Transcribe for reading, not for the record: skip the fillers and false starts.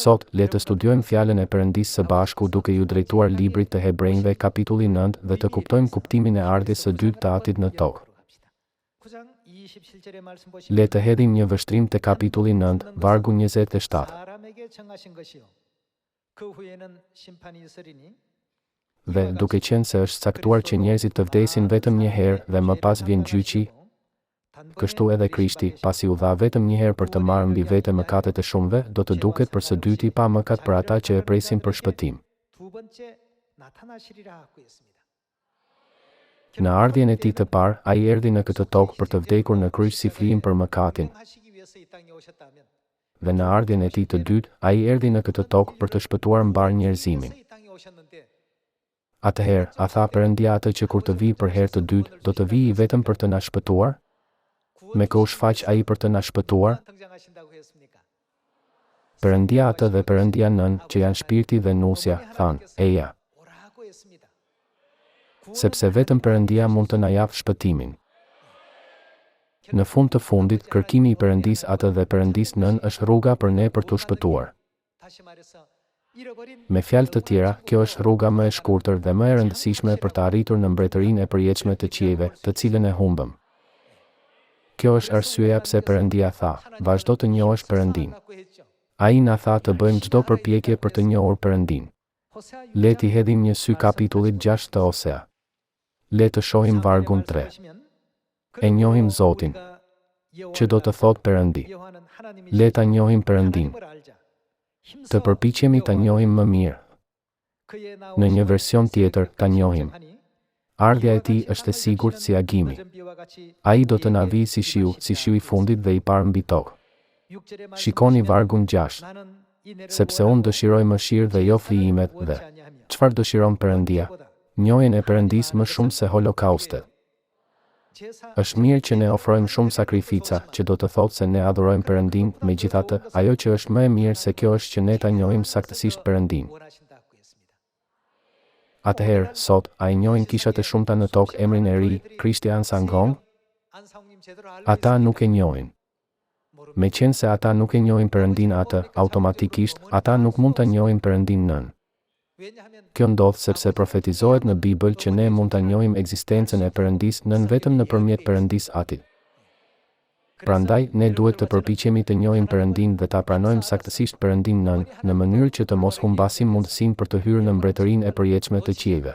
Sot, le të studiojmë fjalën e Perëndisë së bashku duke ju drejtuar librit të Hebrejve kapitulli 9 dhe të kuptojmë kuptimin e ardhjes së dytë të Atit në tokë. Le të hedhim një vështrim te kapitulli 9, vargu 27. Dhe duke qenë se është caktuar që njerëzit të vdesin vetëm një herë dhe më pas vjen gjyqi, kështu edhe Krishti, pasi u dha vetëm një herë për të marrë mbi vete mëkatet e shumëve, do të duket për së dyti pa mëkat për ata që e presin për shpëtim. Në ardhjen e tij të parë, ai erdhi në këtë tokë për të vdekur në kryq si flijim për mëkatin. Dhe në ardhjen e tij të dytë, ai erdhi në këtë tokë për të shpëtuar mbar njerëzimin. Atëherë, a tha Perëndia atë që kur të vijë për herë të dytë, do të vijë vetëm për të na shpëtuar? Me kë u shfaq ai për të na shpëtuar? Perëndia atë dhe Perëndia nën, që janë shpirti dhe nusja, thanë, eja. Sepse vetëm Perëndia mund të na japë shpëtimin. Në fund të fundit, kërkimi i Perëndisë atë dhe Perëndisë nën është rruga për ne për të shpëtuar. Me fjalë të tjera, kjo është rruga më e shkurtër dhe më e rëndësishme për të arritur në mbretërinë e përjetshme të qiejve, të cilën e humbëm. Kjo është arsyeja pse Perëndia tha, vazhdo të njohësh Perëndin. Ai na tha të bëjmë çdo përpjekje për të njohur Perëndin. Le t'i hedhim një sy kapitullit 6 të Osea. Le të shohim vargun 3. E njohim Zotin. Që do të thotë Perëndi? Le ta njohim Perëndin. Të përpiqemi ta njohim më mirë. Në një version tjetër, ta njohim. Ardhja e tij është e sigurt si agimi. Ai do të na vijë si shiu i fundit dhe i parë mbi tokë. Shikoni vargun 6. Sepse unë dëshiroj mëshirë dhe jo flijimet dhe çfarë dëshiron Perëndia? Njohjen e Perëndisë më shumë se holokaustet. Është mirë që ne ofrojmë shumë sakrifica, që do të thotë se ne adhurojmë Perëndin, megjithatë, ajo që është më e mirë se kjo është që ne ta njohim saktësisht Perëndin. Atëherë, sot, a i njohin kishat e shumta në tokë emrin e ri, Krishti Ansangong? Ata nuk e njohin. Me qenë se ata nuk e njohin Perëndin atë, automatikisht, ata nuk mund ta njohin Perëndin nën. Kjo ndodh sepse profetizohet në Bibël që ne mund ta njohim ekzistencën e Perëndisë nën vetëm nëpërmjet Perëndisë Atit. Prandaj, ne duhet të përpiqemi të njohim Perëndin dhe ta pranojmë saktësisht Perëndin nën, në mënyrë që të mos humbasim mundësinë për të hyrë në mbretërinë e përjetshme të qiejve.